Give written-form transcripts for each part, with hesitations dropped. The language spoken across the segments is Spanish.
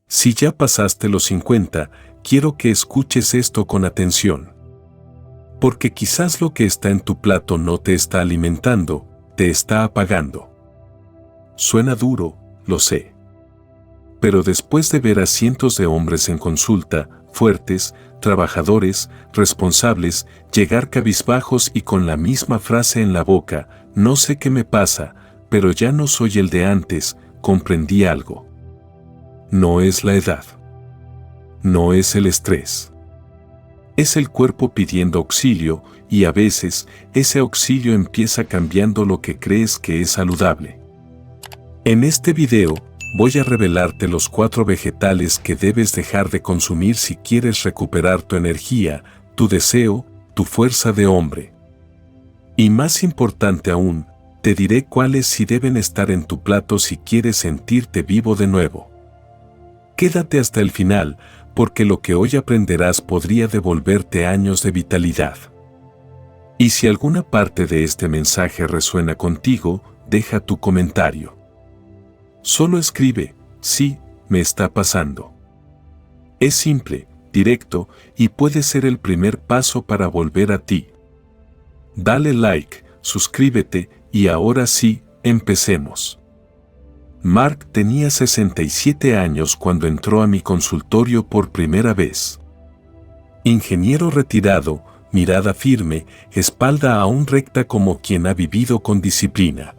Si ya pasaste los 50, quiero que escuches esto con atención. Porque quizás lo que está en tu plato no te está alimentando, te está apagando. Suena duro, lo sé. Pero después de ver a cientos de hombres en consulta, fuertes, trabajadores, responsables, llegar cabizbajos y con la misma frase en la boca, no sé qué me pasa, pero ya no soy el de antes, comprendí algo. No es la edad. No es el estrés. Es el cuerpo pidiendo auxilio y a veces ese auxilio empieza cambiando lo que crees que es saludable. En este video voy a revelarte los 4 vegetales que debes dejar de consumir si quieres recuperar tu energía, tu deseo, tu fuerza de hombre. Y más importante aún, te diré cuáles sí deben estar en tu plato si quieres sentirte vivo de nuevo. Quédate hasta el final, porque lo que hoy aprenderás podría devolverte años de vitalidad. Y si alguna parte de este mensaje resuena contigo, deja tu comentario. Solo escribe, sí, me está pasando. Es simple, directo y puede ser el primer paso para volver a ti. Dale like, suscríbete y ahora sí, empecemos. Mark tenía 67 años cuando entró a mi consultorio por primera vez. Ingeniero retirado, mirada firme, espalda aún recta como quien ha vivido con disciplina.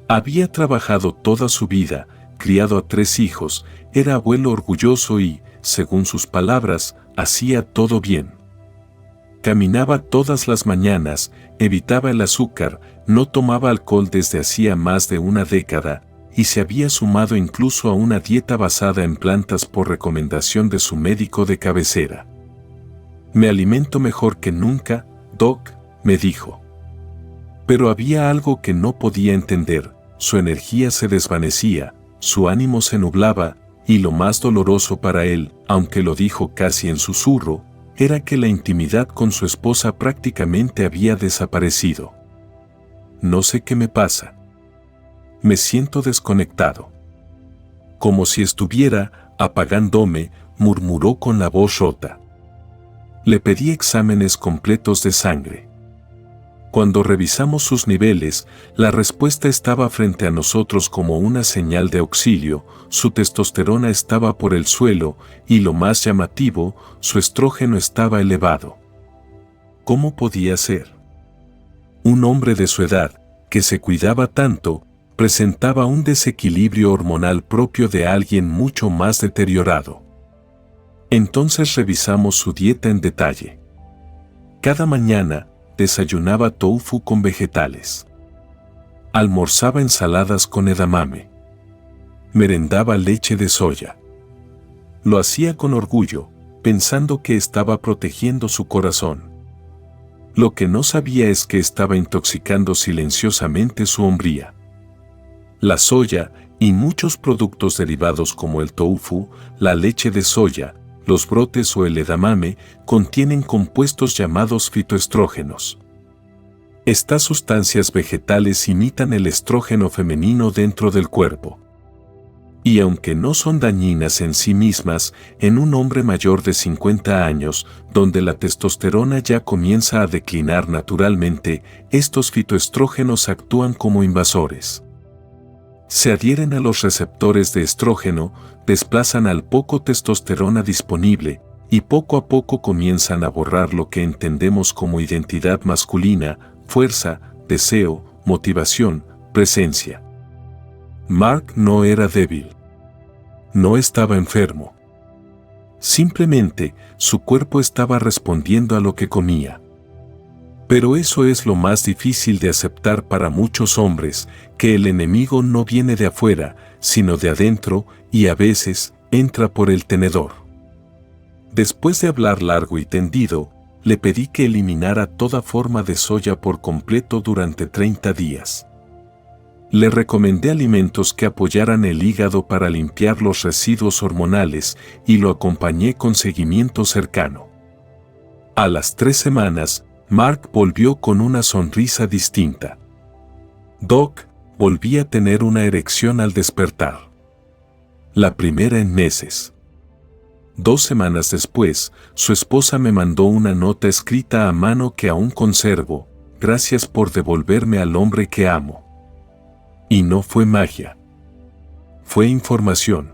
Había trabajado toda su vida, criado a 3 hijos, era abuelo orgulloso y, según sus palabras, hacía todo bien. Caminaba todas las mañanas, evitaba el azúcar, no tomaba alcohol desde hacía más de una década, y se había sumado incluso a una dieta basada en plantas por recomendación de su médico de cabecera. Me alimento mejor que nunca, Doc, me dijo. Pero había algo que no podía entender, su energía se desvanecía, su ánimo se nublaba, y lo más doloroso para él, aunque lo dijo casi en susurro, era que la intimidad con su esposa prácticamente había desaparecido. No sé qué me pasa. Me siento desconectado. Como si estuviera apagándome, murmuró con la voz rota. Le pedí exámenes completos de sangre. Cuando revisamos sus niveles, la respuesta estaba frente a nosotros como una señal de auxilio, su testosterona estaba por el suelo y lo más llamativo, su estrógeno estaba elevado. ¿Cómo podía ser? Un hombre de su edad, que se cuidaba tanto, presentaba un desequilibrio hormonal propio de alguien mucho más deteriorado. Entonces revisamos su dieta en detalle. Cada mañana, desayunaba tofu con vegetales. Almorzaba ensaladas con edamame. Merendaba leche de soya. Lo hacía con orgullo, pensando que estaba protegiendo su corazón. Lo que no sabía es que estaba intoxicando silenciosamente su hombría. La soya y muchos productos derivados como el tofu, la leche de soya, los brotes o el edamame contienen compuestos llamados fitoestrógenos. Estas sustancias vegetales imitan el estrógeno femenino dentro del cuerpo. Y aunque no son dañinas en sí mismas, en un hombre mayor de 50 años, donde la testosterona ya comienza a declinar naturalmente, estos fitoestrógenos actúan como invasores. Se adhieren a los receptores de estrógeno, desplazan al poco testosterona disponible, y poco a poco comienzan a borrar lo que entendemos como identidad masculina, fuerza, deseo, motivación, presencia. Mark no era débil. No estaba enfermo. Simplemente, su cuerpo estaba respondiendo a lo que comía. Pero eso es lo más difícil de aceptar para muchos hombres, que el enemigo no viene de afuera, sino de adentro, y a veces, entra por el tenedor. Después de hablar largo y tendido, le pedí que eliminara toda forma de soya por completo durante 30 días. Le recomendé alimentos que apoyaran el hígado para limpiar los residuos hormonales y lo acompañé con seguimiento cercano. A las 3 semanas, Mark volvió con una sonrisa distinta. Doc, volví a tener una erección al despertar. la primera en meses. 2 semanas después, su esposa me mandó una nota escrita a mano que aún conservo: gracias por devolverme al hombre que amo. Y no fue magia. Fue información.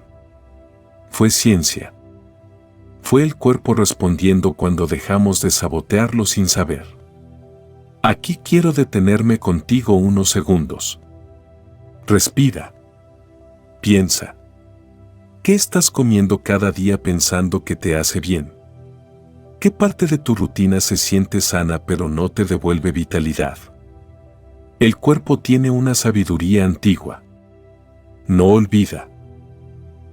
Fue ciencia. Fue el cuerpo respondiendo cuando dejamos de sabotearlo sin saber. Aquí quiero detenerme contigo unos segundos. Respira. Piensa. ¿Qué estás comiendo cada día pensando que te hace bien? ¿Qué parte de tu rutina se siente sana pero no te devuelve vitalidad? El cuerpo tiene una sabiduría antigua. No olvida.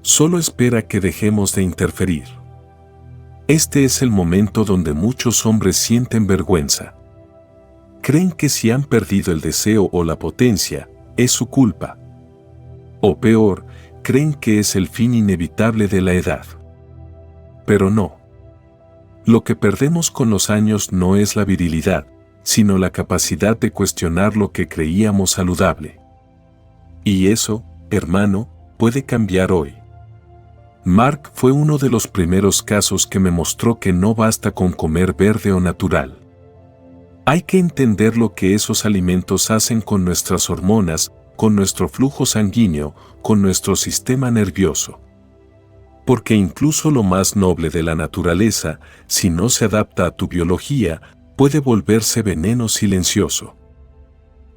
Solo espera que dejemos de interferir. Este es el momento donde muchos hombres sienten vergüenza. Creen que si han perdido el deseo o la potencia, es su culpa. O peor, creen que es el fin inevitable de la edad. Pero no. Lo que perdemos con los años no es la virilidad, sino la capacidad de cuestionar lo que creíamos saludable. Y eso, hermano, puede cambiar hoy. Mark fue uno de los primeros casos que me mostró que no basta con comer verde o natural. Hay que entender lo que esos alimentos hacen con nuestras hormonas, con nuestro flujo sanguíneo, con nuestro sistema nervioso. Porque incluso lo más noble de la naturaleza, si no se adapta a tu biología, puede volverse veneno silencioso.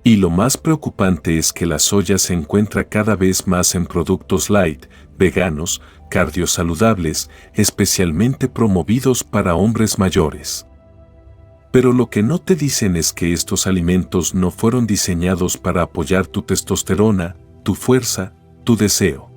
Y lo más preocupante es que la soya se encuentra cada vez más en productos light, veganos, cardiosaludables, especialmente promovidos para hombres mayores. Pero lo que no te dicen es que estos alimentos no fueron diseñados para apoyar tu testosterona, tu fuerza, tu deseo.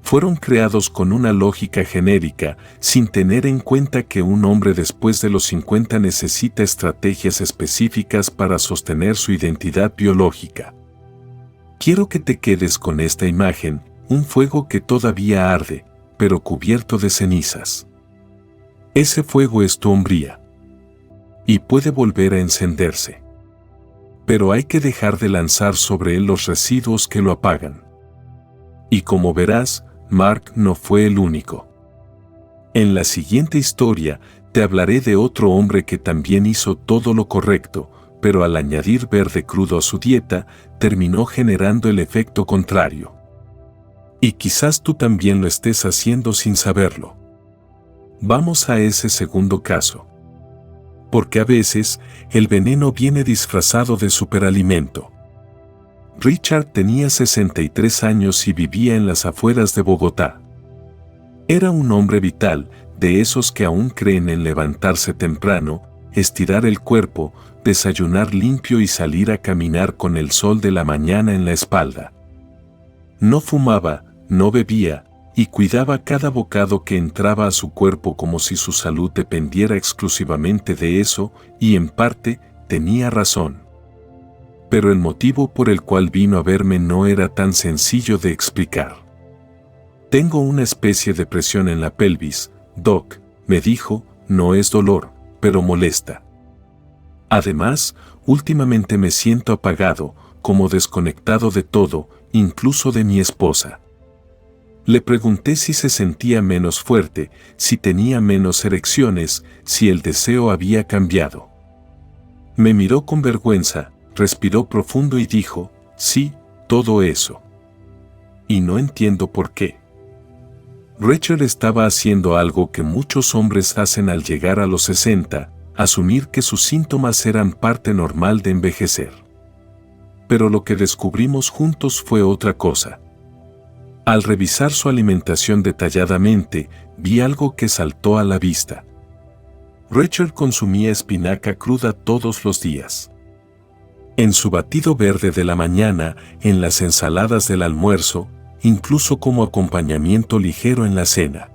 Fueron creados con una lógica genérica, sin tener en cuenta que un hombre después de los 50 necesita estrategias específicas para sostener su identidad biológica. Quiero que te quedes con esta imagen: un fuego que todavía arde, pero cubierto de cenizas. Ese fuego es tu hombría. Y puede volver a encenderse. Pero hay que dejar de lanzar sobre él los residuos que lo apagan. Y como verás, Mark no fue el único. En la siguiente historia, te hablaré de otro hombre que también hizo todo lo correcto, pero al añadir verde crudo a su dieta, terminó generando el efecto contrario. Y quizás tú también lo estés haciendo sin saberlo. Vamos a ese segundo caso. Porque a veces, el veneno viene disfrazado de superalimento. Richard tenía 63 años y vivía en las afueras de Bogotá. Era un hombre vital, de esos que aún creen en levantarse temprano, estirar el cuerpo, desayunar limpio y salir a caminar con el sol de la mañana en la espalda. No fumaba, no bebía, y cuidaba cada bocado que entraba a su cuerpo como si su salud dependiera exclusivamente de eso, y en parte, tenía razón. Pero el motivo por el cual vino a verme no era tan sencillo de explicar. Tengo una especie de presión en la pelvis, Doc, me dijo, no es dolor, pero molesta. Además, últimamente me siento apagado, como desconectado de todo, incluso de mi esposa. Le pregunté si se sentía menos fuerte, si tenía menos erecciones, si el deseo había cambiado. Me miró con vergüenza, respiró profundo y dijo, sí, todo eso. Y no entiendo por qué. Rachel estaba haciendo algo que muchos hombres hacen al llegar a los 60, asumir que sus síntomas eran parte normal de envejecer. Pero lo que descubrimos juntos fue otra cosa. Al revisar su alimentación detalladamente, vi algo que saltó a la vista. Rachel consumía espinaca cruda todos los días. En su batido verde de la mañana, en las ensaladas del almuerzo, incluso como acompañamiento ligero en la cena.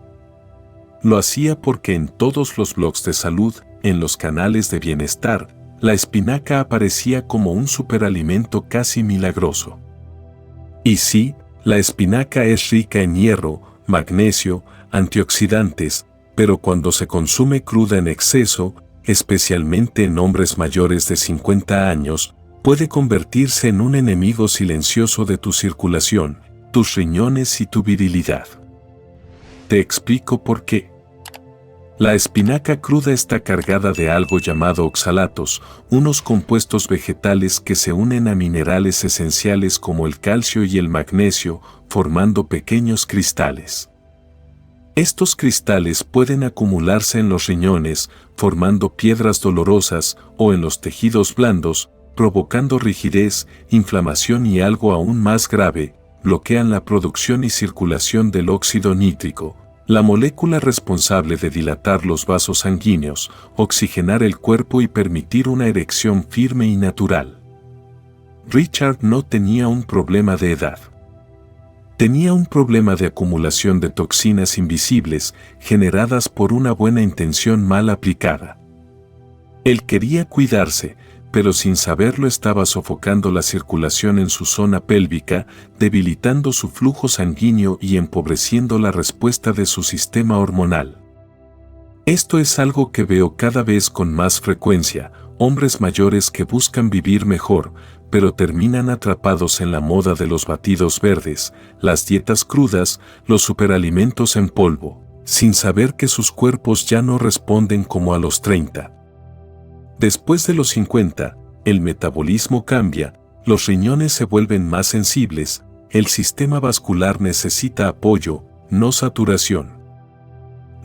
Lo hacía porque en todos los blogs de salud, en los canales de bienestar, la espinaca aparecía como un superalimento casi milagroso. Y sí, la espinaca es rica en hierro, magnesio, antioxidantes, pero cuando se consume cruda en exceso, especialmente en hombres mayores de 50 años, puede convertirse en un enemigo silencioso de tu circulación, tus riñones y tu virilidad. Te explico por qué. La espinaca cruda está cargada de algo llamado oxalatos, unos compuestos vegetales que se unen a minerales esenciales como el calcio y el magnesio, formando pequeños cristales. Estos cristales pueden acumularse en los riñones, formando piedras dolorosas, o en los tejidos blandos, provocando rigidez, inflamación y algo aún más grave, bloquean la producción y circulación del óxido nítrico, la molécula responsable de dilatar los vasos sanguíneos, oxigenar el cuerpo y permitir una erección firme y natural. Richard no tenía un problema de edad. Tenía un problema de acumulación de toxinas invisibles generadas por una buena intención mal aplicada. Él quería cuidarse, pero sin saberlo estaba sofocando la circulación en su zona pélvica, debilitando su flujo sanguíneo y empobreciendo la respuesta de su sistema hormonal. Esto es algo que veo cada vez con más frecuencia, hombres mayores que buscan vivir mejor, pero terminan atrapados en la moda de los batidos verdes, las dietas crudas, los superalimentos en polvo, sin saber que sus cuerpos ya no responden como a los 30. Después de los 50, el metabolismo cambia, los riñones se vuelven más sensibles, el sistema vascular necesita apoyo, no saturación.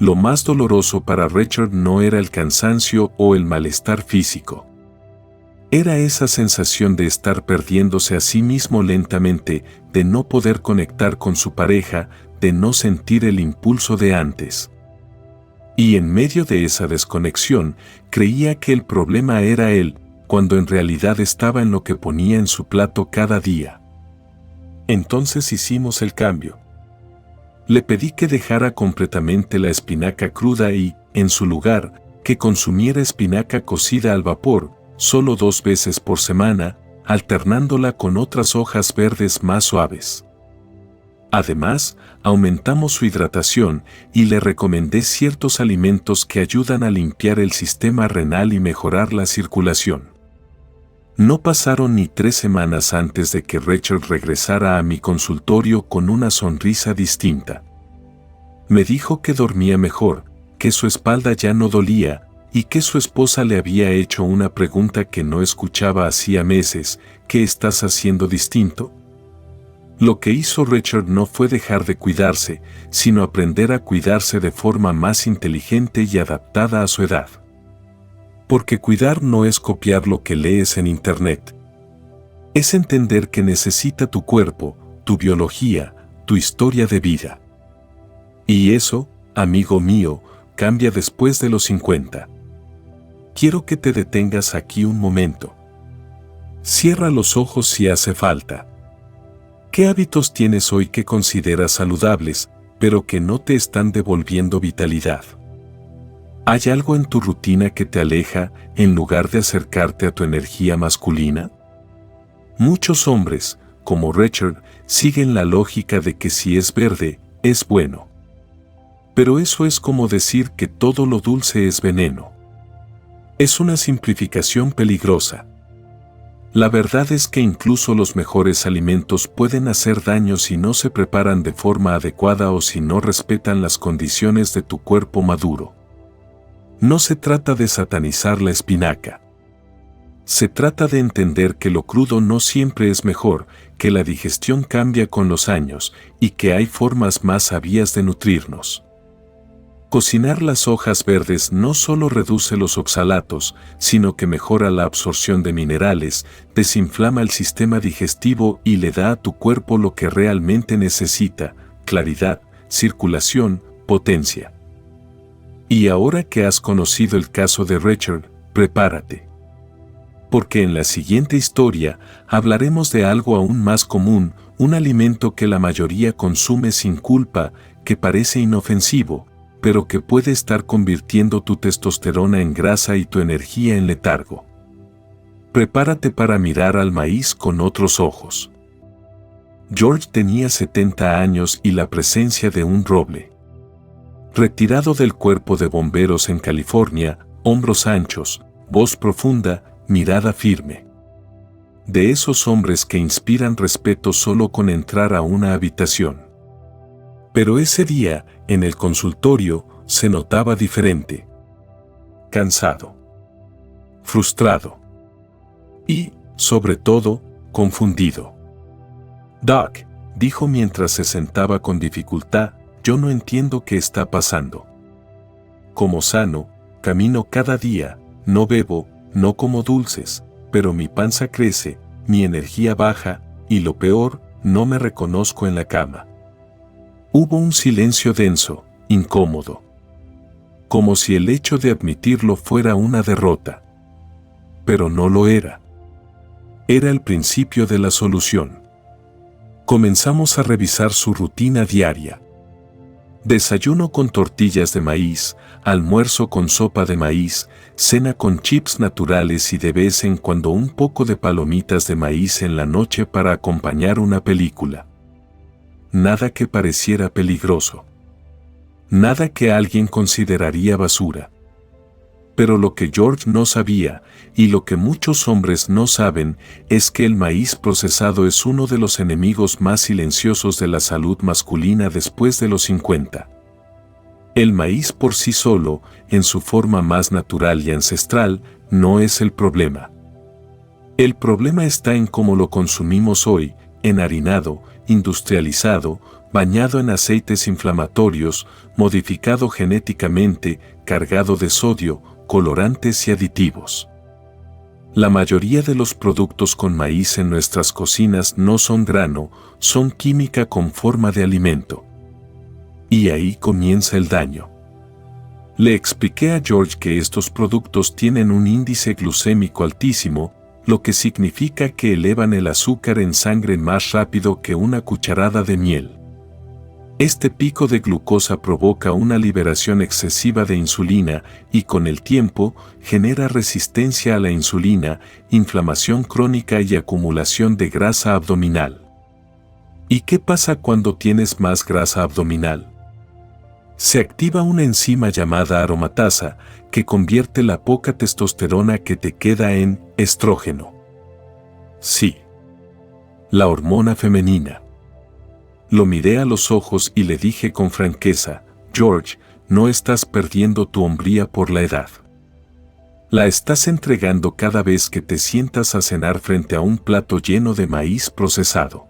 Lo más doloroso para Richard no era el cansancio o el malestar físico. Era esa sensación de estar perdiéndose a sí mismo lentamente, de no poder conectar con su pareja, de no sentir el impulso de antes. Y en medio de esa desconexión, creía que el problema era él, cuando en realidad estaba en lo que ponía en su plato cada día. Entonces hicimos el cambio. Le pedí que dejara completamente la espinaca cruda y, en su lugar, que consumiera espinaca cocida al vapor, solo 2 veces por semana, alternándola con otras hojas verdes más suaves. Además, aumentamos su hidratación y le recomendé ciertos alimentos que ayudan a limpiar el sistema renal y mejorar la circulación. No pasaron ni 3 semanas antes de que Richard regresara a mi consultorio con una sonrisa distinta. Me dijo que dormía mejor, que su espalda ya no dolía y que su esposa le había hecho una pregunta que no escuchaba hacía meses: ¿qué estás haciendo distinto? Lo que hizo Richard no fue dejar de cuidarse, sino aprender a cuidarse de forma más inteligente y adaptada a su edad. Porque cuidar no es copiar lo que lees en Internet. Es entender que necesita tu cuerpo, tu biología, tu historia de vida. Y eso, amigo mío, cambia después de los 50. Quiero que te detengas aquí un momento. Cierra los ojos si hace falta. ¿Qué hábitos tienes hoy que consideras saludables, pero que no te están devolviendo vitalidad? ¿Hay algo en tu rutina que te aleja en lugar de acercarte a tu energía masculina? Muchos hombres, como Richard, siguen la lógica de que si es verde, es bueno. Pero eso es como decir que todo lo dulce es veneno. Es una simplificación peligrosa. La verdad es que incluso los mejores alimentos pueden hacer daño si no se preparan de forma adecuada o si no respetan las condiciones de tu cuerpo maduro. No se trata de satanizar la espinaca. Se trata de entender que lo crudo no siempre es mejor, que la digestión cambia con los años y que hay formas más sabias de nutrirnos. Cocinar las hojas verdes no solo reduce los oxalatos, sino que mejora la absorción de minerales, desinflama el sistema digestivo y le da a tu cuerpo lo que realmente necesita: claridad, circulación, potencia. Y ahora que has conocido el caso de Richard, prepárate. Porque en la siguiente historia hablaremos de algo aún más común, un alimento que la mayoría consume sin culpa, que parece inofensivo, pero que puede estar convirtiendo tu testosterona en grasa y tu energía en letargo. Prepárate para mirar al maíz con otros ojos. George tenía 70 años y la presencia de un roble. Retirado del cuerpo de bomberos en California, hombros anchos, voz profunda, mirada firme. de esos hombres que inspiran respeto solo con entrar a una habitación. Pero ese día, en el consultorio, se notaba diferente. Cansado. Frustrado. Y, sobre todo, confundido. Doc, dijo mientras se sentaba con dificultad, yo no entiendo qué está pasando. Como sano, camino cada día, no bebo, no como dulces, pero mi panza crece, mi energía baja, y lo peor, no me reconozco en la cama. Hubo un silencio denso, incómodo. Como si el hecho de admitirlo fuera una derrota. Pero no lo era. Era el principio de la solución. Comenzamos a revisar su rutina diaria. Desayuno con tortillas de maíz, almuerzo con sopa de maíz, cena con chips naturales y de vez en cuando un poco de palomitas de maíz en la noche para acompañar una película. Nada que pareciera peligroso. Nada que alguien consideraría basura. Pero lo que George no sabía, y lo que muchos hombres no saben, es que el maíz procesado es uno de los enemigos más silenciosos de la salud masculina después de los 50. El maíz por sí solo, en su forma más natural y ancestral, no es el problema. El problema está en cómo lo consumimos hoy, enharinado, industrializado, bañado en aceites inflamatorios, modificado genéticamente, cargado de sodio, colorantes y aditivos. La mayoría de los productos con maíz en nuestras cocinas no son grano, son química con forma de alimento. Y ahí comienza el daño. Le expliqué a George que estos productos tienen un índice glucémico altísimo, lo que significa que elevan el azúcar en sangre más rápido que una cucharada de miel. Este pico de glucosa provoca una liberación excesiva de insulina y con el tiempo genera resistencia a la insulina, inflamación crónica y acumulación de grasa abdominal. ¿Y qué pasa cuando tienes más grasa abdominal? Se activa una enzima llamada aromatasa que convierte la poca testosterona que te queda en estrógeno. Sí. La hormona femenina. Lo miré a los ojos y le dije con franqueza, George, no estás perdiendo tu hombría por la edad. La estás entregando cada vez que te sientas a cenar frente a un plato lleno de maíz procesado.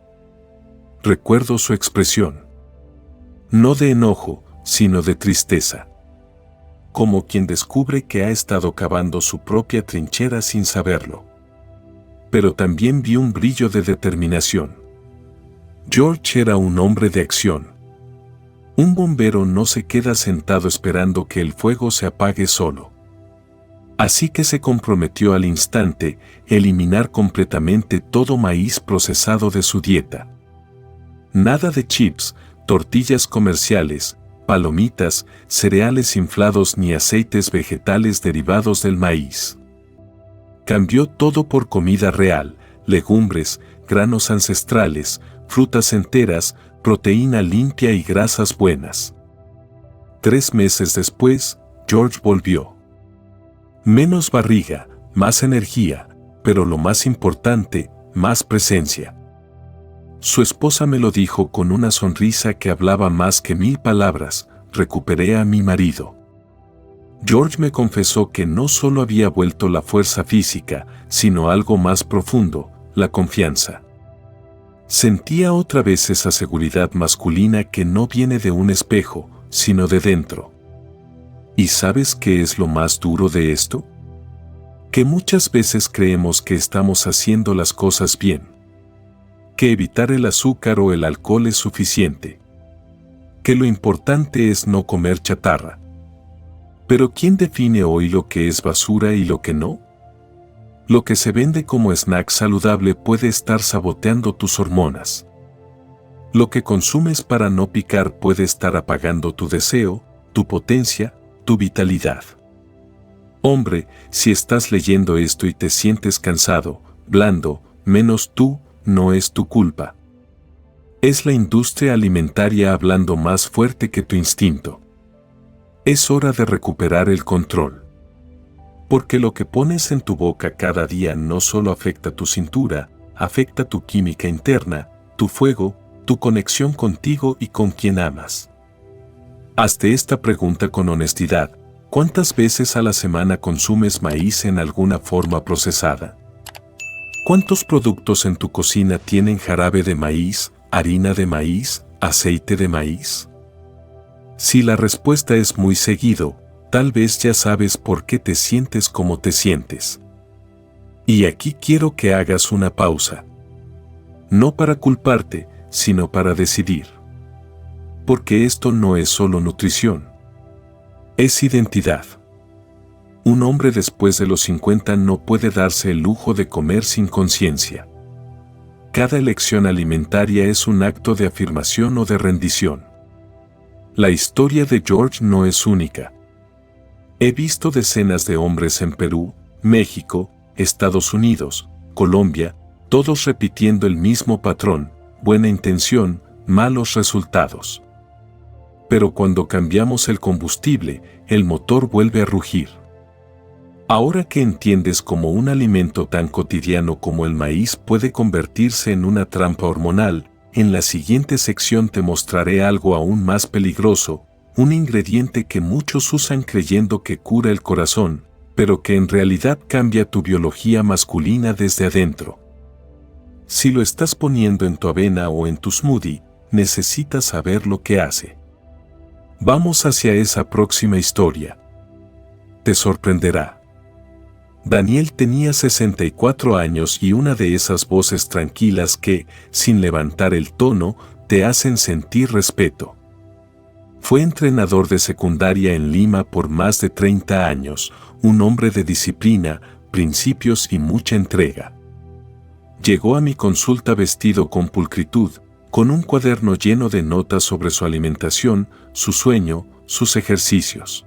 Recuerdo su expresión. No de enojo, sino de tristeza. Como quien descubre que ha estado cavando su propia trinchera sin saberlo. Pero también vi un brillo de determinación. George era un hombre de acción. Un bombero no se queda sentado esperando que el fuego se apague solo. Así que se comprometió al instante a eliminar completamente todo maíz procesado de su dieta. Nada de chips, tortillas comerciales, palomitas, cereales inflados ni aceites vegetales derivados del maíz. Cambió todo por comida real, legumbres, granos ancestrales, frutas enteras, proteína limpia y grasas buenas. 3 meses después, George volvió. Menos barriga, más energía, pero lo más importante, más presencia. Su esposa me lo dijo con una sonrisa que hablaba más que 1000 palabras, recuperé a mi marido. George me confesó que no solo había vuelto la fuerza física, sino algo más profundo, la confianza. Sentía otra vez esa seguridad masculina que no viene de un espejo, sino de dentro. ¿Y sabes qué es lo más duro de esto? Que muchas veces creemos que estamos haciendo las cosas bien. Que evitar el azúcar o el alcohol es suficiente. Que lo importante es no comer chatarra. Pero ¿quién define hoy lo que es basura y lo que no? Lo que se vende como snack saludable puede estar saboteando tus hormonas. Lo que consumes para no picar puede estar apagando tu deseo, tu potencia, tu vitalidad. Hombre, si estás leyendo esto y te sientes cansado, blando, menos tú, no es tu culpa. Es la industria alimentaria hablando más fuerte que tu instinto. Es hora de recuperar el control. Porque lo que pones en tu boca cada día no solo afecta tu cintura, afecta tu química interna, tu fuego, tu conexión contigo y con quien amas. Hazte esta pregunta con honestidad: ¿cuántas veces a la semana consumes maíz en alguna forma procesada? ¿Cuántos productos en tu cocina tienen jarabe de maíz, harina de maíz, aceite de maíz? Si la respuesta es muy seguido, tal vez ya sabes por qué te sientes como te sientes. Y aquí quiero que hagas una pausa. No para culparte, sino para decidir. Porque esto no es solo nutrición. Es identidad. Un hombre después de los 50 no puede darse el lujo de comer sin conciencia. Cada elección alimentaria es un acto de afirmación o de rendición. La historia de George no es única. He visto decenas de hombres en Perú, México, Estados Unidos, Colombia, todos repitiendo el mismo patrón: buena intención, malos resultados. Pero cuando cambiamos el combustible, el motor vuelve a rugir. Ahora que entiendes cómo un alimento tan cotidiano como el maíz puede convertirse en una trampa hormonal, en la siguiente sección te mostraré algo aún más peligroso, un ingrediente que muchos usan creyendo que cura el corazón, pero que en realidad cambia tu biología masculina desde adentro. Si lo estás poniendo en tu avena o en tu smoothie, necesitas saber lo que hace. Vamos hacia esa próxima historia. Te sorprenderá. Daniel tenía 64 años y una de esas voces tranquilas que, sin levantar el tono, te hacen sentir respeto. Fue entrenador de secundaria en Lima por más de 30 años, un hombre de disciplina, principios y mucha entrega. Llegó a mi consulta vestido con pulcritud, con un cuaderno lleno de notas sobre su alimentación, su sueño, sus ejercicios.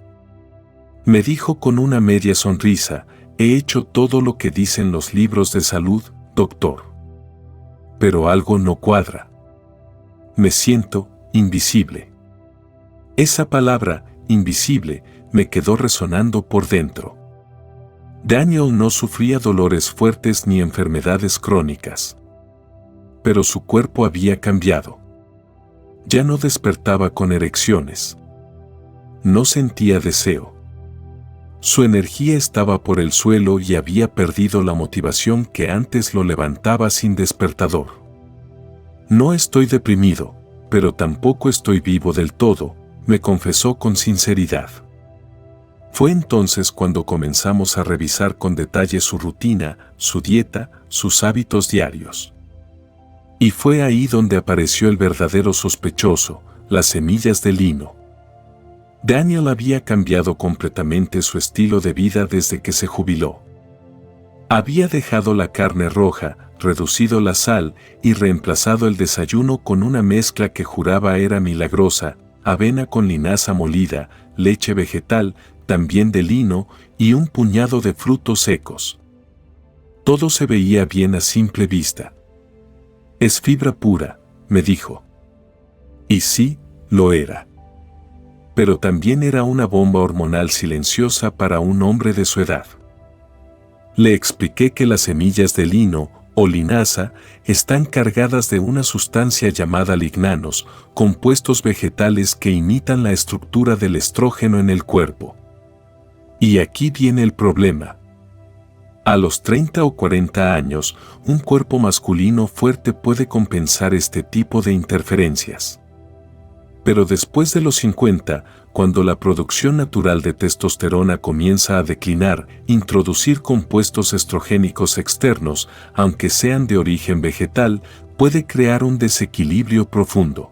Me dijo con una media sonrisa: he hecho todo lo que dicen los libros de salud, doctor. Pero algo no cuadra. Me siento invisible. Esa palabra, invisible, me quedó resonando por dentro. Daniel no sufría dolores fuertes ni enfermedades crónicas. Pero su cuerpo había cambiado. Ya no despertaba con erecciones. No sentía deseo. Su energía estaba por el suelo y había perdido la motivación que antes lo levantaba sin despertador. No estoy deprimido, pero tampoco estoy vivo del todo, me confesó con sinceridad. Fue entonces cuando comenzamos a revisar con detalle su rutina, su dieta, sus hábitos diarios. Y fue ahí donde apareció el verdadero sospechoso: las semillas de lino. Daniel había cambiado completamente su estilo de vida desde que se jubiló. Había dejado la carne roja, reducido la sal y reemplazado el desayuno con una mezcla que juraba era milagrosa: avena con linaza molida, leche vegetal, también de lino, y un puñado de frutos secos. Todo se veía bien a simple vista. Es fibra pura, me dijo. Y sí, lo era. Pero también era una bomba hormonal silenciosa para un hombre de su edad. Le expliqué que las semillas de lino, o linaza, están cargadas de una sustancia llamada lignanos, compuestos vegetales que imitan la estructura del estrógeno en el cuerpo. Y aquí viene el problema. A los 30 o 40 años, un cuerpo masculino fuerte puede compensar este tipo de interferencias. Pero después de los 50, cuando la producción natural de testosterona comienza a declinar, introducir compuestos estrogénicos externos, aunque sean de origen vegetal, puede crear un desequilibrio profundo.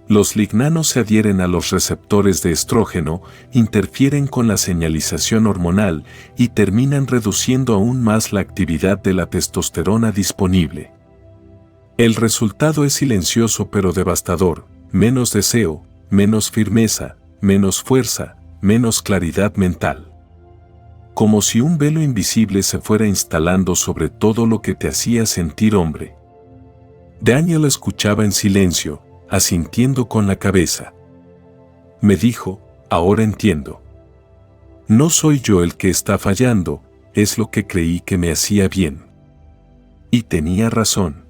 Los lignanos se adhieren a los receptores de estrógeno, interfieren con la señalización hormonal y terminan reduciendo aún más la actividad de la testosterona disponible. El resultado es silencioso pero devastador: menos deseo, menos firmeza, menos fuerza, menos claridad mental. Como si un velo invisible se fuera instalando sobre todo lo que te hacía sentir hombre. Daniel escuchaba en silencio, asintiendo con la cabeza. Me dijo: ahora entiendo. No soy yo el que está fallando, es lo que creí que me hacía bien. Y tenía razón.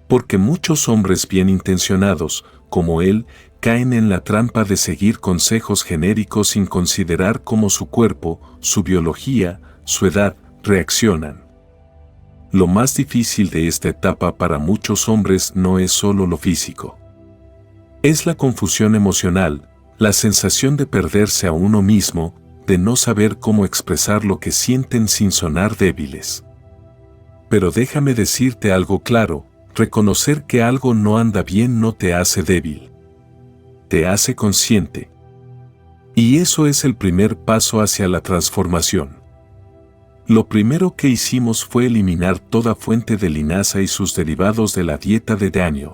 Porque muchos hombres bien intencionados, como él, caen en la trampa de seguir consejos genéricos sin considerar cómo su cuerpo, su biología, su edad, reaccionan. Lo más difícil de esta etapa para muchos hombres no es solo lo físico. Es la confusión emocional, la sensación de perderse a uno mismo, de no saber cómo expresar lo que sienten sin sonar débiles. Pero déjame decirte algo claro, reconocer que algo no anda bien no te hace débil. Te hace consciente. Y eso es el primer paso hacia la transformación. Lo primero que hicimos fue eliminar toda fuente de linaza y sus derivados de la dieta de Daniel.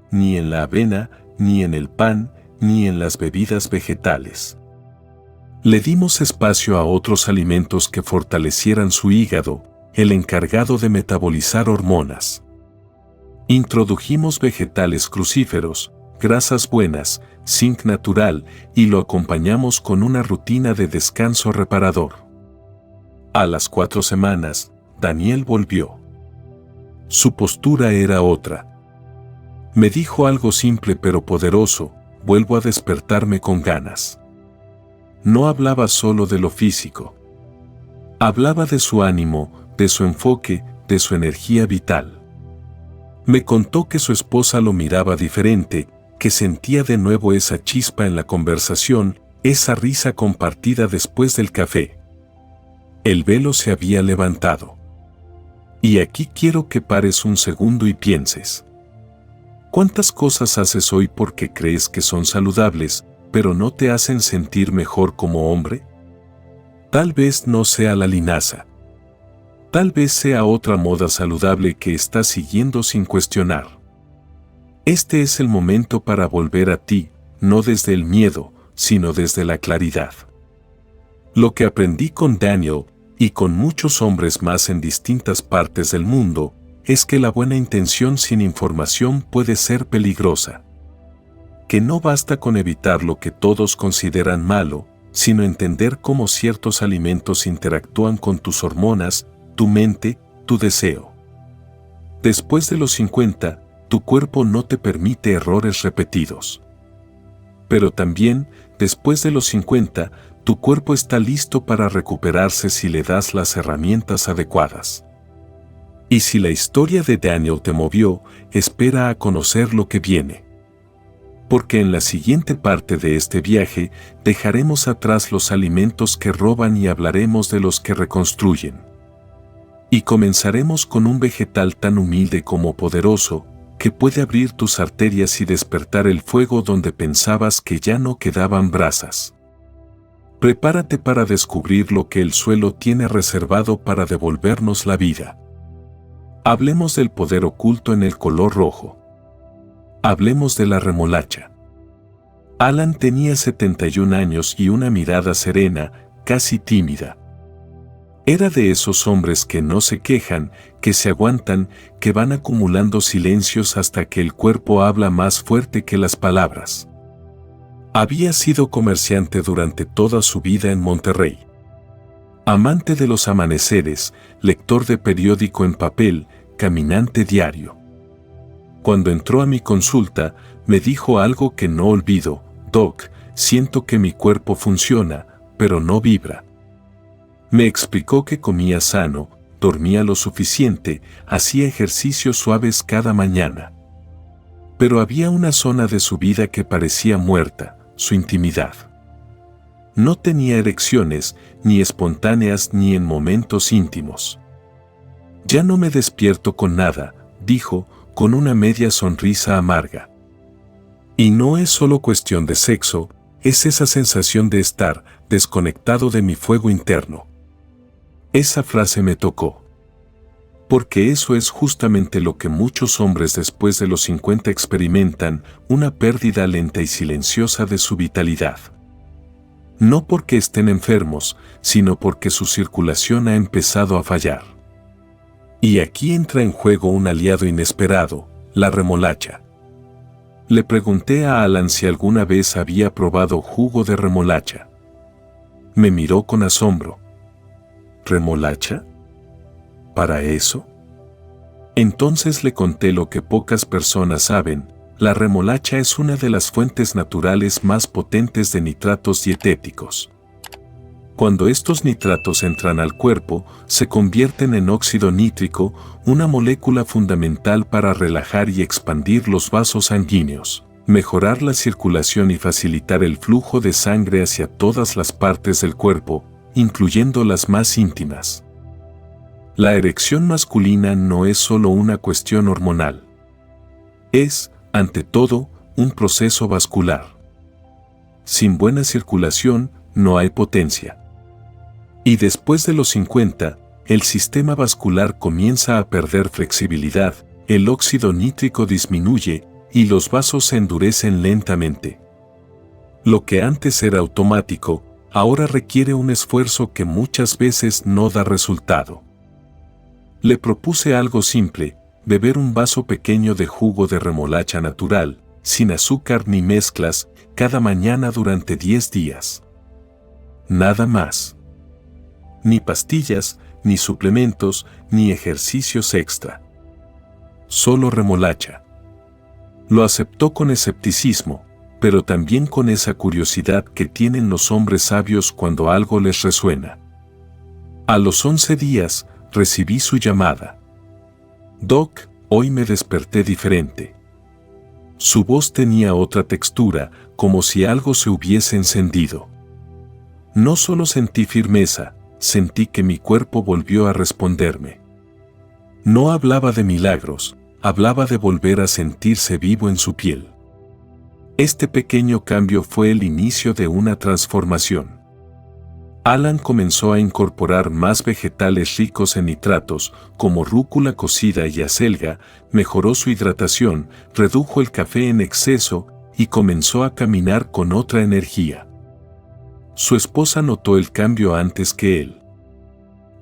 Ni en la avena, ni en el pan, ni en las bebidas vegetales. Le dimos espacio a otros alimentos que fortalecieran su hígado, el encargado de metabolizar hormonas. Introdujimos vegetales crucíferos, grasas buenas, zinc natural y lo acompañamos con una rutina de descanso reparador. A las 4 semanas, Daniel volvió. Su postura era otra. Me dijo algo simple pero poderoso: vuelvo a despertarme con ganas. No hablaba solo de lo físico. Hablaba de su ánimo, de su enfoque, de su energía vital. Me contó que su esposa lo miraba diferente, que sentía de nuevo esa chispa en la conversación, esa risa compartida después del café. El velo se había levantado. Y aquí quiero que pares un segundo y pienses. ¿Cuántas cosas haces hoy porque crees que son saludables, pero no te hacen sentir mejor como hombre? Tal vez no sea la linaza. Tal vez sea otra moda saludable que estás siguiendo sin cuestionar. Este es el momento para volver a ti, no desde el miedo, sino desde la claridad. Lo que aprendí con Daniel, y con muchos hombres más en distintas partes del mundo, es que la buena intención sin información puede ser peligrosa. Que no basta con evitar lo que todos consideran malo, sino entender cómo ciertos alimentos interactúan con tus hormonas, tu mente, tu deseo. Después de los 50, tu cuerpo no te permite errores repetidos. Pero también, después de los 50, tu cuerpo está listo para recuperarse si le das las herramientas adecuadas. Y si la historia de Daniel te movió, espera a conocer lo que viene. Porque en la siguiente parte de este viaje, dejaremos atrás los alimentos que roban y hablaremos de los que reconstruyen. Y comenzaremos con un vegetal tan humilde como poderoso, que puede abrir tus arterias y despertar el fuego donde pensabas que ya no quedaban brasas. Prepárate para descubrir lo que el suelo tiene reservado para devolvernos la vida. Hablemos del poder oculto en el color rojo. Hablemos de la remolacha. Alan tenía 71 años y una mirada serena, casi tímida. Era de esos hombres que no se quejan, que se aguantan, que van acumulando silencios hasta que el cuerpo habla más fuerte que las palabras. Había sido comerciante durante toda su vida en Monterrey. Amante de los amaneceres, lector de periódico en papel, caminante diario. Cuando entró a mi consulta, me dijo algo que no olvido: Doc, siento que mi cuerpo funciona, pero no vibra. Me explicó que comía sano, dormía lo suficiente, hacía ejercicios suaves cada mañana. Pero había una zona de su vida que parecía muerta: su intimidad. No tenía erecciones, ni espontáneas ni en momentos íntimos. Ya no me despierto con nada, dijo, con una media sonrisa amarga. Y no es solo cuestión de sexo, es esa sensación de estar desconectado de mi fuego interno. Esa frase me tocó. Porque eso es justamente lo que muchos hombres después de los 50 experimentan, una pérdida lenta y silenciosa de su vitalidad. No porque estén enfermos, sino porque su circulación ha empezado a fallar. Y aquí entra en juego un aliado inesperado: la remolacha. Le pregunté a Alan si alguna vez había probado jugo de remolacha. Me miró con asombro. ¿Remolacha? ¿Para eso? Entonces le conté lo que pocas personas saben: la remolacha es una de las fuentes naturales más potentes de nitratos dietéticos. Cuando estos nitratos entran al cuerpo, se convierten en óxido nítrico, una molécula fundamental para relajar y expandir los vasos sanguíneos, mejorar la circulación y facilitar el flujo de sangre hacia todas las partes del cuerpo, incluyendo las más íntimas. La erección masculina no es solo una cuestión hormonal. Es, ante todo, un proceso vascular. Sin buena circulación, no hay potencia. Y después de los 50, el sistema vascular comienza a perder flexibilidad, el óxido nítrico disminuye y los vasos se endurecen lentamente. Lo que antes era automático, ahora requiere un esfuerzo que muchas veces no da resultado. Le propuse algo simple: beber un vaso pequeño de jugo de remolacha natural, sin azúcar ni mezclas, cada mañana durante 10 días. Nada más. Ni pastillas, ni suplementos, ni ejercicios extra. Solo remolacha. Lo aceptó con escepticismo, pero también con esa curiosidad que tienen los hombres sabios cuando algo les resuena. A los 11 días, recibí su llamada. «Doc, hoy me desperté diferente». Su voz tenía otra textura, como si algo se hubiese encendido. No solo sentí firmeza, sentí que mi cuerpo volvió a responderme. No hablaba de milagros, hablaba de volver a sentirse vivo en su piel. Este pequeño cambio fue el inicio de una transformación. Alan comenzó a incorporar más vegetales ricos en nitratos, como rúcula cocida y acelga, mejoró su hidratación, redujo el café en exceso y comenzó a caminar con otra energía. Su esposa notó el cambio antes que él.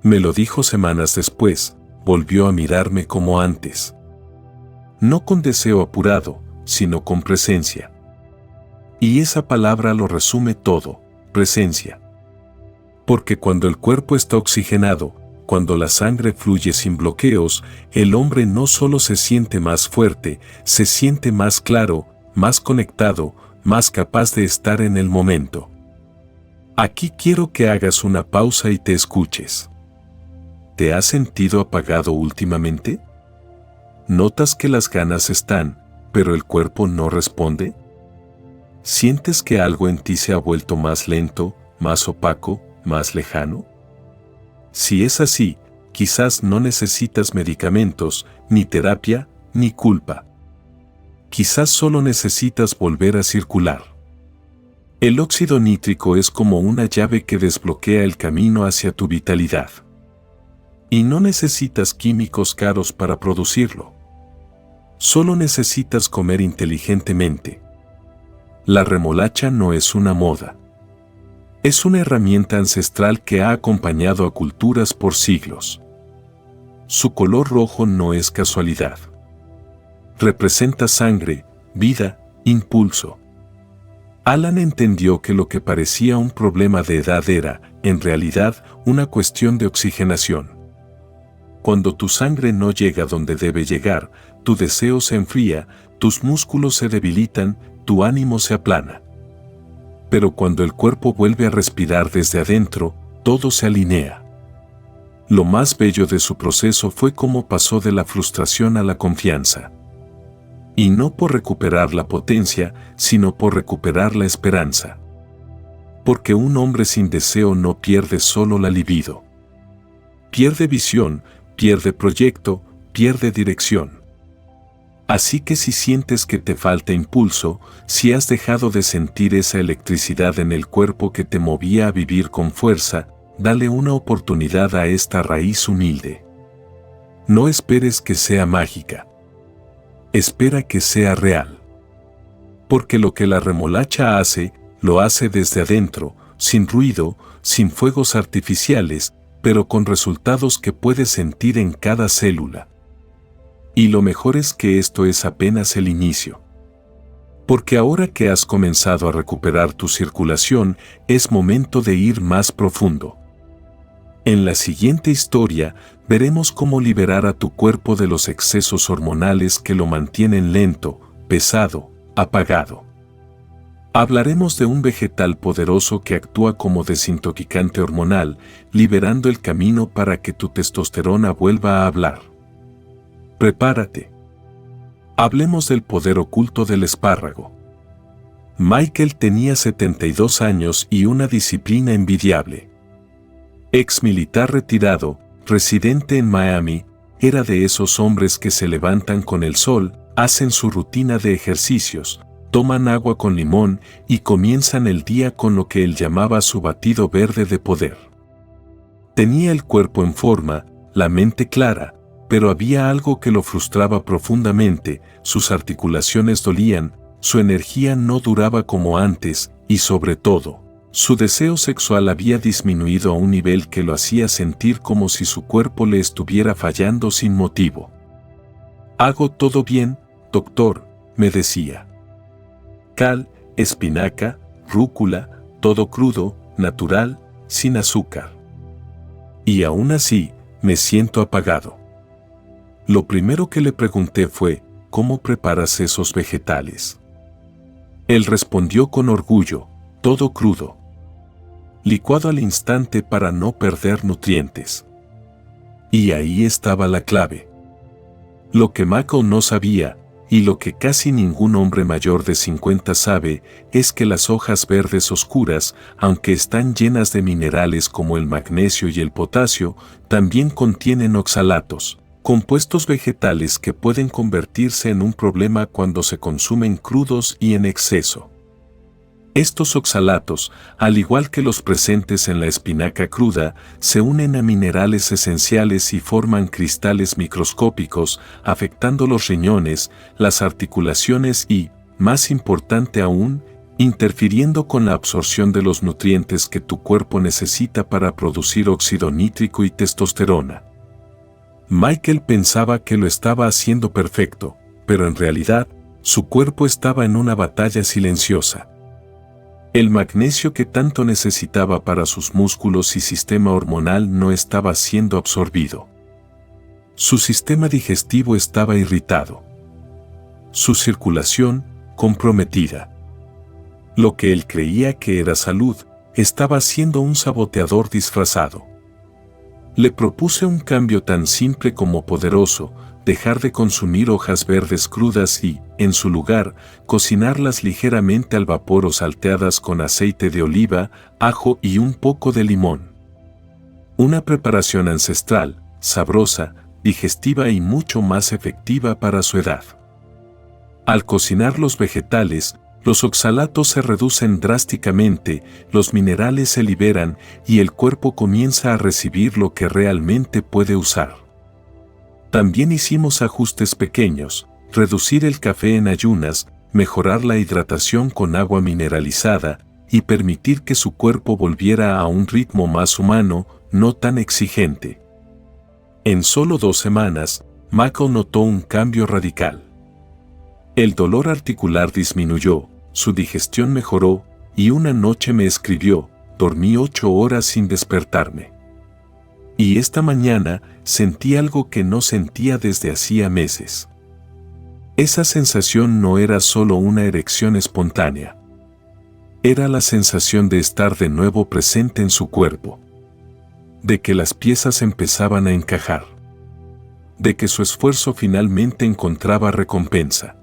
Me lo dijo semanas después, volvió a mirarme como antes. No con deseo apurado, sino con presencia. Y esa palabra lo resume todo: presencia. Porque cuando el cuerpo está oxigenado, cuando la sangre fluye sin bloqueos, el hombre no solo se siente más fuerte, se siente más claro, más conectado, más capaz de estar en el momento. Aquí quiero que hagas una pausa y te escuches. ¿Te has sentido apagado últimamente? ¿Notas que las ganas están, pero el cuerpo no responde? ¿Sientes que algo en ti se ha vuelto más lento, más opaco, más lejano? Si es así, quizás no necesitas medicamentos, ni terapia, ni culpa. Quizás solo necesitas volver a circular. El óxido nítrico es como una llave que desbloquea el camino hacia tu vitalidad. Y no necesitas químicos caros para producirlo. Solo necesitas comer inteligentemente. La remolacha no es una moda. Es una herramienta ancestral que ha acompañado a culturas por siglos. Su color rojo no es casualidad. Representa sangre, vida, impulso. Alan entendió que lo que parecía un problema de edad era, en realidad, una cuestión de oxigenación. Cuando tu sangre no llega donde debe llegar, tu deseo se enfría, tus músculos se debilitan, tu ánimo se aplana. Pero cuando el cuerpo vuelve a respirar desde adentro, todo se alinea. Lo más bello de su proceso fue cómo pasó de la frustración a la confianza. Y no por recuperar la potencia, sino por recuperar la esperanza. Porque un hombre sin deseo no pierde solo la libido. Pierde visión, pierde proyecto, pierde dirección. Así que si sientes que te falta impulso, si has dejado de sentir esa electricidad en el cuerpo que te movía a vivir con fuerza, dale una oportunidad a esta raíz humilde. No esperes que sea mágica. Espera que sea real. Porque lo que la remolacha hace, lo hace desde adentro, sin ruido, sin fuegos artificiales, pero con resultados que puedes sentir en cada célula. Y lo mejor es que esto es apenas el inicio. Porque ahora que has comenzado a recuperar tu circulación, es momento de ir más profundo. En la siguiente historia, veremos cómo liberar a tu cuerpo de los excesos hormonales que lo mantienen lento, pesado, apagado. Hablaremos de un vegetal poderoso que actúa como desintoxicante hormonal, liberando el camino para que tu testosterona vuelva a hablar. Prepárate. Hablemos del poder oculto del espárrago. Michael tenía 72 años y una disciplina envidiable. Ex militar retirado, residente en Miami, era de esos hombres que se levantan con el sol, hacen su rutina de ejercicios, toman agua con limón y comienzan el día con lo que él llamaba su batido verde de poder. Tenía el cuerpo en forma, la mente clara, pero había algo que lo frustraba profundamente, sus articulaciones dolían, su energía no duraba como antes y sobre todo, su deseo sexual había disminuido a un nivel que lo hacía sentir como si su cuerpo le estuviera fallando sin motivo. «Hago todo bien, doctor», me decía. Cal, espinaca, rúcula, todo crudo, natural, sin azúcar. Y aún así, me siento apagado. Lo primero que le pregunté fue, ¿cómo preparas esos vegetales? Él respondió con orgullo, todo crudo. Licuado al instante para no perder nutrientes. Y ahí estaba la clave. Lo que Michael no sabía, y lo que casi ningún hombre mayor de 50 sabe, es que las hojas verdes oscuras, aunque están llenas de minerales como el magnesio y el potasio, también contienen oxalatos, compuestos vegetales que pueden convertirse en un problema cuando se consumen crudos y en exceso. Estos oxalatos, al igual que los presentes en la espinaca cruda, se unen a minerales esenciales y forman cristales microscópicos, afectando los riñones, las articulaciones y, más importante aún, interfiriendo con la absorción de los nutrientes que tu cuerpo necesita para producir óxido nítrico y testosterona. Michael pensaba que lo estaba haciendo perfecto, pero en realidad, su cuerpo estaba en una batalla silenciosa. El magnesio que tanto necesitaba para sus músculos y sistema hormonal no estaba siendo absorbido. Su sistema digestivo estaba irritado. Su circulación, comprometida. Lo que él creía que era salud, estaba siendo un saboteador disfrazado. Le propuse un cambio tan simple como poderoso, dejar de consumir hojas verdes crudas y, en su lugar, cocinarlas ligeramente al vapor o salteadas con aceite de oliva, ajo y un poco de limón. Una preparación ancestral, sabrosa, digestiva y mucho más efectiva para su edad. Al cocinar los vegetales, los oxalatos se reducen drásticamente, los minerales se liberan y el cuerpo comienza a recibir lo que realmente puede usar. También hicimos ajustes pequeños, reducir el café en ayunas, mejorar la hidratación con agua mineralizada y permitir que su cuerpo volviera a un ritmo más humano, no tan exigente. En solo 2 semanas, Michael notó un cambio radical. El dolor articular disminuyó, su digestión mejoró, y una noche me escribió, dormí 8 horas sin despertarme. Y esta mañana sentí algo que no sentía desde hacía meses. Esa sensación no era solo una erección espontánea. Era la sensación de estar de nuevo presente en su cuerpo. De que las piezas empezaban a encajar. De que su esfuerzo finalmente encontraba recompensa.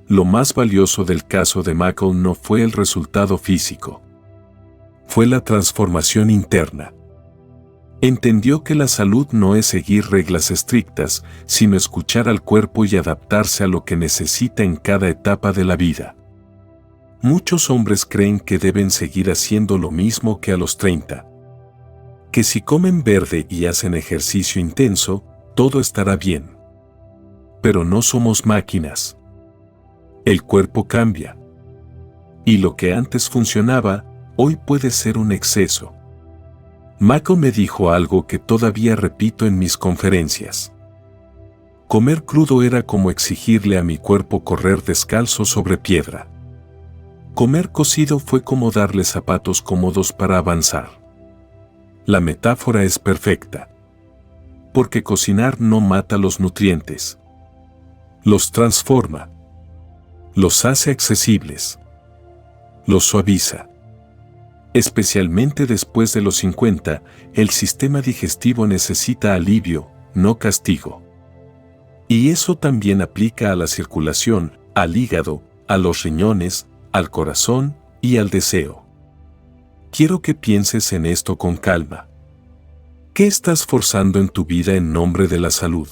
Lo más valioso del caso de Michael no fue el resultado físico. Fue la transformación interna. Entendió que la salud no es seguir reglas estrictas, sino escuchar al cuerpo y adaptarse a lo que necesita en cada etapa de la vida. Muchos hombres creen que deben seguir haciendo lo mismo que a los 30. Que si comen verde y hacen ejercicio intenso, todo estará bien. Pero no somos máquinas. El cuerpo cambia. Y lo que antes funcionaba, hoy puede ser un exceso. Michael me dijo algo que todavía repito en mis conferencias. Comer crudo era como exigirle a mi cuerpo correr descalzo sobre piedra. Comer cocido fue como darle zapatos cómodos para avanzar. La metáfora es perfecta. Porque cocinar no mata los nutrientes. Los transforma. Los hace accesibles. Los suaviza. Especialmente después de los 50, el sistema digestivo necesita alivio, no castigo. Y eso también aplica a la circulación, al hígado, a los riñones, al corazón y al deseo. Quiero que pienses en esto con calma. ¿Qué estás forzando en tu vida en nombre de la salud?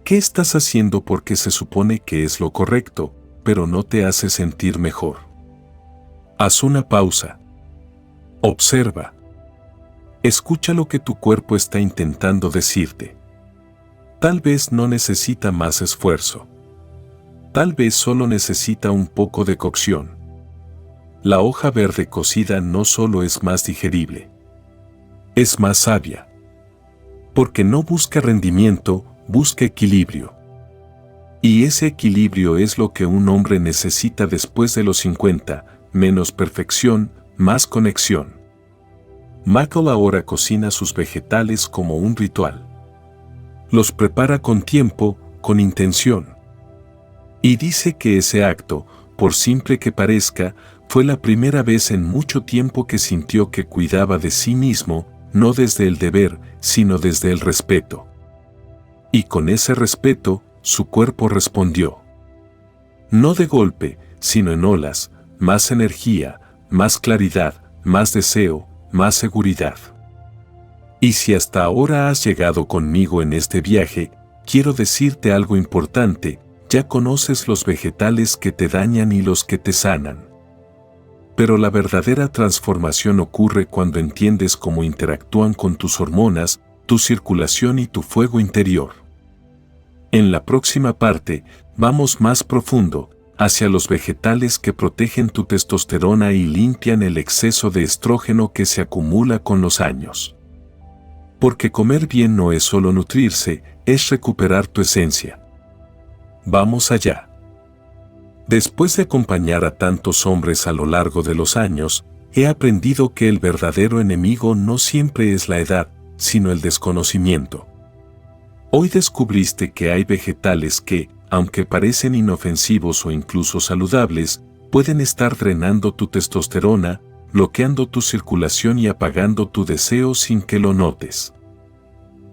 ¿Qué estás haciendo porque se supone que es lo correcto, pero no te hace sentir mejor? Haz una pausa. Observa. Escucha lo que tu cuerpo está intentando decirte. Tal vez no necesita más esfuerzo. Tal vez solo necesita un poco de cocción. La hoja verde cocida no solo es más digerible, es más sabia. Porque no busca rendimiento, busca equilibrio. Y ese equilibrio es lo que un hombre necesita después de los 50, menos perfección, más conexión. Michael ahora cocina sus vegetales como un ritual. Los prepara con tiempo, con intención. Y dice que ese acto, por simple que parezca, fue la primera vez en mucho tiempo que sintió que cuidaba de sí mismo, no desde el deber, sino desde el respeto. Y con ese respeto, su cuerpo respondió. No de golpe, sino en olas, más energía, más claridad, más deseo, más seguridad. Y si hasta ahora has llegado conmigo en este viaje, quiero decirte algo importante, ya conoces los vegetales que te dañan y los que te sanan. Pero la verdadera transformación ocurre cuando entiendes cómo interactúan con tus hormonas, tu circulación y tu fuego interior. En la próxima parte, vamos más profundo, hacia los vegetales que protegen tu testosterona y limpian el exceso de estrógeno que se acumula con los años. Porque comer bien no es solo nutrirse, es recuperar tu esencia. Vamos allá. Después de acompañar a tantos hombres a lo largo de los años, he aprendido que el verdadero enemigo no siempre es la edad, sino el desconocimiento. Hoy descubriste que hay vegetales que, aunque parecen inofensivos o incluso saludables, pueden estar drenando tu testosterona, bloqueando tu circulación y apagando tu deseo sin que lo notes.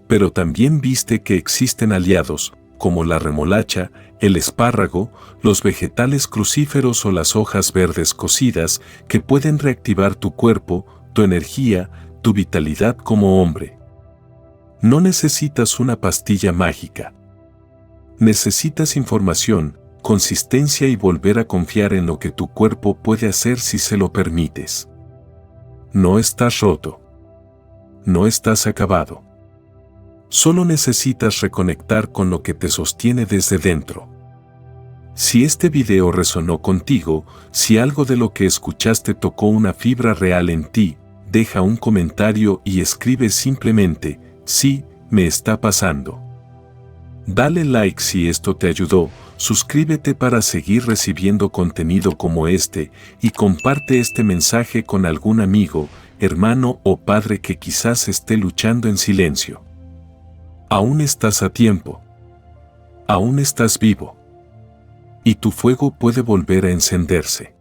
Pero también viste que existen aliados, como la remolacha, el espárrago, los vegetales crucíferos o las hojas verdes cocidas, que pueden reactivar tu cuerpo, tu energía, tu vitalidad como hombre. No necesitas una pastilla mágica. Necesitas información, consistencia y volver a confiar en lo que tu cuerpo puede hacer si se lo permites. No estás roto. No estás acabado. Solo necesitas reconectar con lo que te sostiene desde dentro. Si este video resonó contigo, si algo de lo que escuchaste tocó una fibra real en ti, deja un comentario y escribe simplemente, sí, me está pasando. Dale like si esto te ayudó, suscríbete para seguir recibiendo contenido como este y comparte este mensaje con algún amigo, hermano o padre que quizás esté luchando en silencio. Aún estás a tiempo. Aún estás vivo. Y tu fuego puede volver a encenderse.